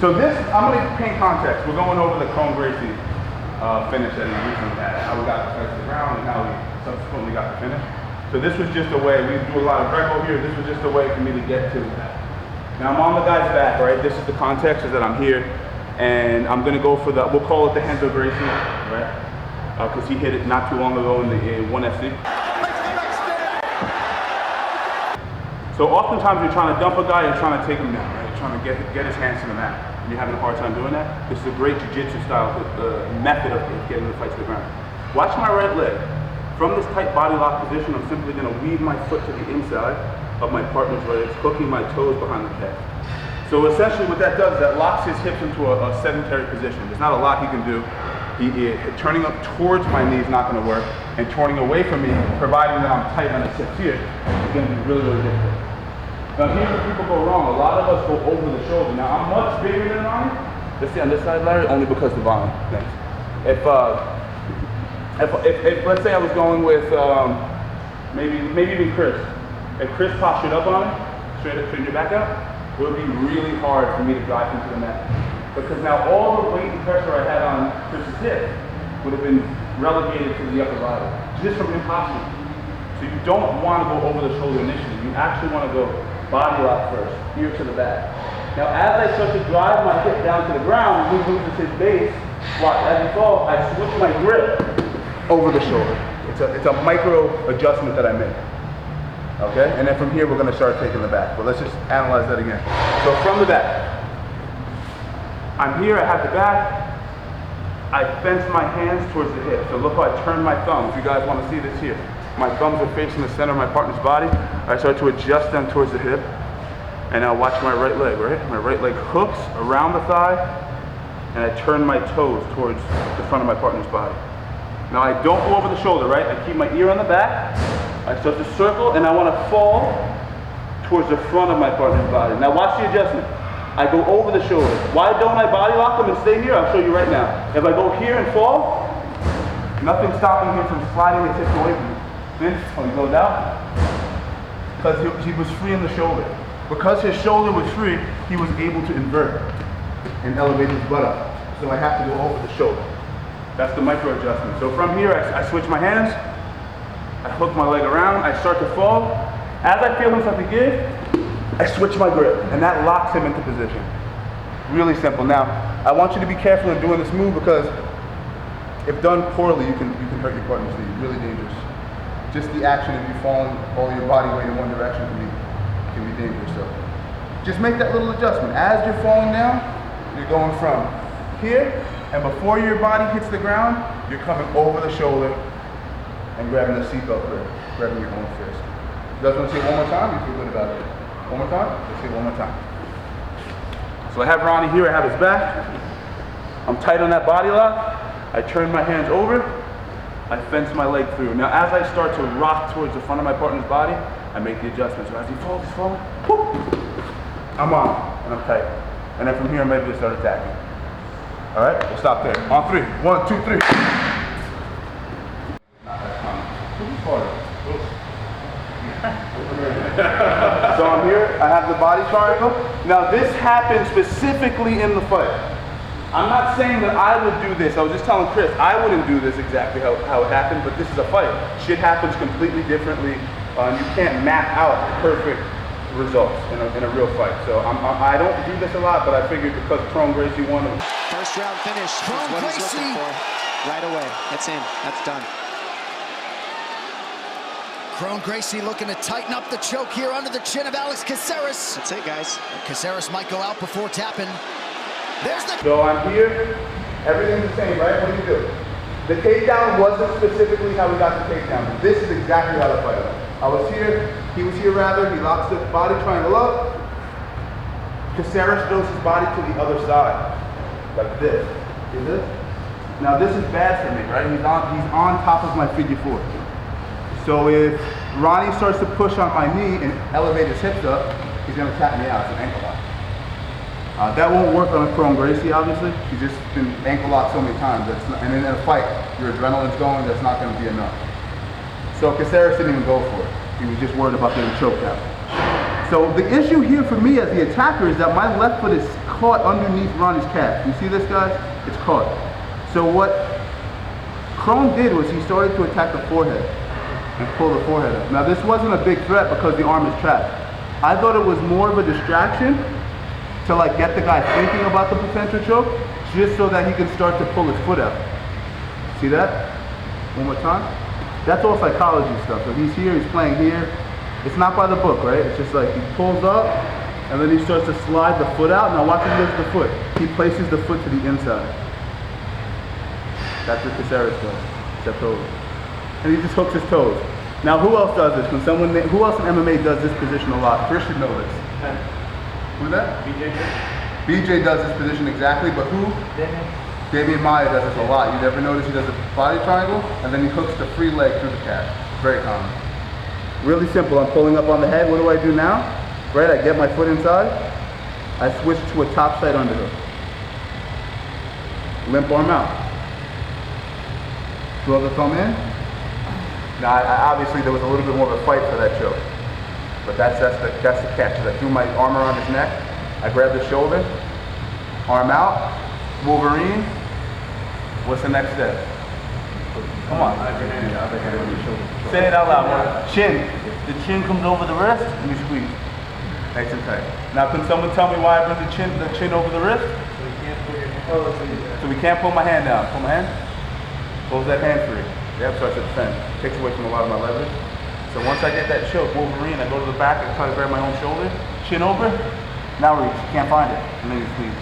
So this, I'm going to paint context. We're going over the Kron Gracie finish that he recently had, how we got the ground and how we subsequently got the finish. So this was just a way, we do a lot of Greco here, this was just a way for me to get to that. Now I'm on the guy's back, right? This is the context, is that I'm here, and I'm going to go for the, we'll call it the Renzo Gracie, right? Because he hit it not too long ago in the 1FC. So oftentimes you're trying to dump a guy, you're trying to take him down, right? You're trying to get his hands to the mat. And you're having a hard time doing that. This is a great jiu-jitsu style method of getting the fight to the ground. Watch my right leg. From this tight body lock position, I'm simply going to weave my foot to the inside of my partner's legs, hooking my toes behind the calf. So essentially what that does is that locks his hips into a sedentary position. There's not a lot he can do. Turning up towards my knee is not going to work, and turning away from me, providing that I'm tight on his hips here, is going to be really, really difficult. Now here's where people go wrong. A lot of us go over the shoulder. Now I'm much bigger than Ronnie. Let's see on this side, Larry, only because the volume. Thanks. If let's say I was going with maybe even Chris. If Chris postured up on it, straighten your back out, it would be really hard for me to drive him to the mat. Because now all the weight and pressure I had on Chris's hip would have been relegated to the upper body, just from him posturing. So you don't want to go over the shoulder initially. You actually want to go body lock first, ear to the back. Now as I start to drive my hip down to the ground, he loses his base. Watch, as you saw, I switch my grip over the shoulder. It's a micro adjustment that I make. Okay? And then from here we're going to start taking the back. But let's just analyze that again. So from the back, I'm here, I have the back, I fence my hands towards the hip. So look how I turn my thumbs. You guys want to see this here. My thumbs are facing the center of my partner's body. I start to adjust them towards the hip. And now watch my right leg, right? My right leg hooks around the thigh, and I turn my toes towards the front of my partner's body. Now I don't go over the shoulder, right? I keep my ear on the back. I start to circle, and I want to fall towards the front of my partner's body. Now watch the adjustment. I go over the shoulder. Why don't I body lock him and stay here? I'll show you right now. If I go here and fall, nothing's stopping him from sliding his hips away from me. Then, he goes out, because he was free in the shoulder. Because his shoulder was free, he was able to invert and elevate his butt up. So I have to go over the shoulder. That's the micro adjustment. So from here, I switch my hands, I hook my leg around, I start to fall. As I feel him start to give, I switch my grip, and that locks him into position. Really simple. Now, I want you to be careful in doing this move because if done poorly, you can hurt your partner's knee. Really dangerous. Just the action of you falling all your body weight in one direction can be dangerous. So just make that little adjustment. As you're falling down, you're going from here, and before your body hits the ground, you're coming over the shoulder and grabbing the seatbelt grip, grabbing your own fist. You guys want to see it one more time? You feel good about it? One more time? Let's see it one more time. So I have Ronnie here, I have his back. I'm tight on that body lock. I turn my hands over. I fence my leg through. Now as I start to rock towards the front of my partner's body, I make the adjustment. So as he falls, he's falling. Whoop, I'm on, and I'm tight. And then from here, I'm ready to start attacking. All right, we'll stop there. On three. 1, 2, 3. So I'm here, I have the body triangle. Now this happened specifically in the fight. I'm not saying that I would do this. I was just telling Chris, I wouldn't do this exactly how it happened, but this is a fight. Shit happens completely differently. You can't map out perfect results in a real fight. So I don't do this a lot, but I figured because Kron Gracie won. First round finish is what he's looking for. Right away. That's in. That's done. Kron Gracie looking to tighten up the choke here under the chin of Alex Caceres. That's it, guys. Caceres might go out before tapping. There's the... So I'm here, everything's the same, right? What do you do? The takedown wasn't specifically how we got the takedown, but this is exactly how the fight went. I was here, he was here rather, he locks the body triangle up. Caceres throws his body to the other side, like this. See this? Now this is bad for me, right? He's on top of my figure four. So if Ronnie starts to push on my knee and elevate his hips up, he's gonna tap me out. It's an ankle lock. That won't work on Kron Gracie, obviously. He's just been ankle locked so many times. And in a fight, your adrenaline's going, that's not gonna be enough. So Caceres didn't even go for it. He was just worried about getting choked out. So the issue here for me as the attacker is that my left foot is caught underneath Ronnie's calf. You see this, guys? It's caught. So what Kron did was he started to attack the forehead and pull the forehead up. Now this wasn't a big threat because the arm is trapped. I thought it was more of a distraction to like get the guy thinking about the potential choke, just so that he can start to pull his foot out. See that? One more time. That's all psychology stuff. So he's here, he's playing here. It's not by the book, right? It's just like he pulls up and then he starts to slide the foot out. Now watch him lift the foot. He places the foot to the inside. That's what Caceres does, except over. And he just hooks his toes. Now who else does this? Who else in MMA does this position a lot? Chris should know this. Who's that? BJ does this position exactly, but who? Damian Maya does this a lot. You never notice he does a body triangle, and then he hooks the free leg through the calf. Very common. Really simple. I'm pulling up on the head. What do I do now? Right, I get my foot inside. I switch to a top side underhook. Limp arm out. Draw the thumb in. Now, obviously there was a little bit more of a fight for that choke, but that's the catch. I threw my arm around his neck. I grabbed the shoulder. Arm out. Wolverine. What's the next step? Come on. Say it out loud. Chin. The chin comes over the wrist, and you squeeze. Nice and tight. Now, can someone tell me why I bring the chin over the wrist? So we can't pull my hand down. Pull my hand. Close that hand free. Yep, starts to defend. Takes away from a lot of my leverage. So once I get that choke, Wolverine, I go to the back and try to grab my own shoulder. Chin over. Now reach. Can't find it. And then you squeeze.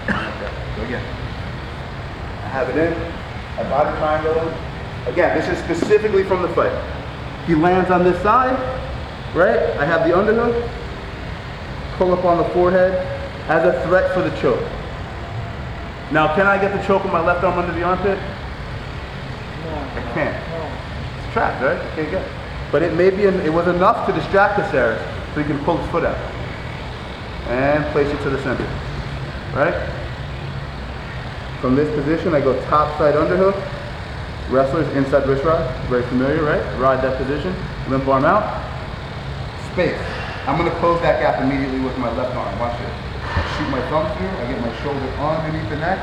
Okay. Go again. I have it in. I body triangle in. Again, this is specifically from the fight. He lands on this side, right? I have the underhook. Pull up on the forehead as a threat for the choke. Now, can I get the choke with my left arm under the armpit? No. I can't. No. It's trapped, right? I can't get it. But it was enough to distract Caceres so he can pull his foot out. And place it to the center, right? From this position, I go top side underhook. Wrestlers, inside wrist rod, very familiar, right? Ride that position, limp arm out. Space. I'm gonna close that gap immediately with my left arm, watch it. I shoot my thumb through, I get my shoulder underneath the neck,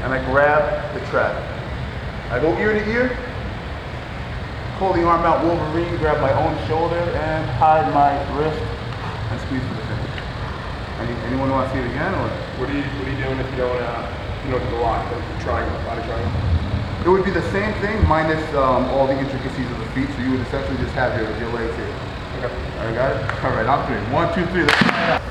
and I grab the trap. I go ear to ear, pull the arm out, Wolverine, grab my own shoulder, and hide my wrist, and squeeze for the finish. Anyone want to see it again, or? What are you doing if you don't do the line, the triangle, body triangle? It would be the same thing minus all the intricacies of the feet, so you would essentially just have your legs here. Okay. All right, got it? All right, on three. 1, 2, 3. Let's try it out.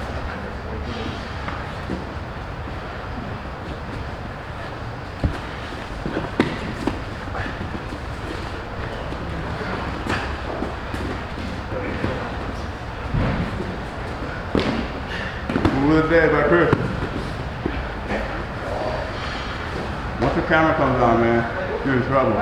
Move the bed by Chris. Once the camera comes on, man, you're in trouble.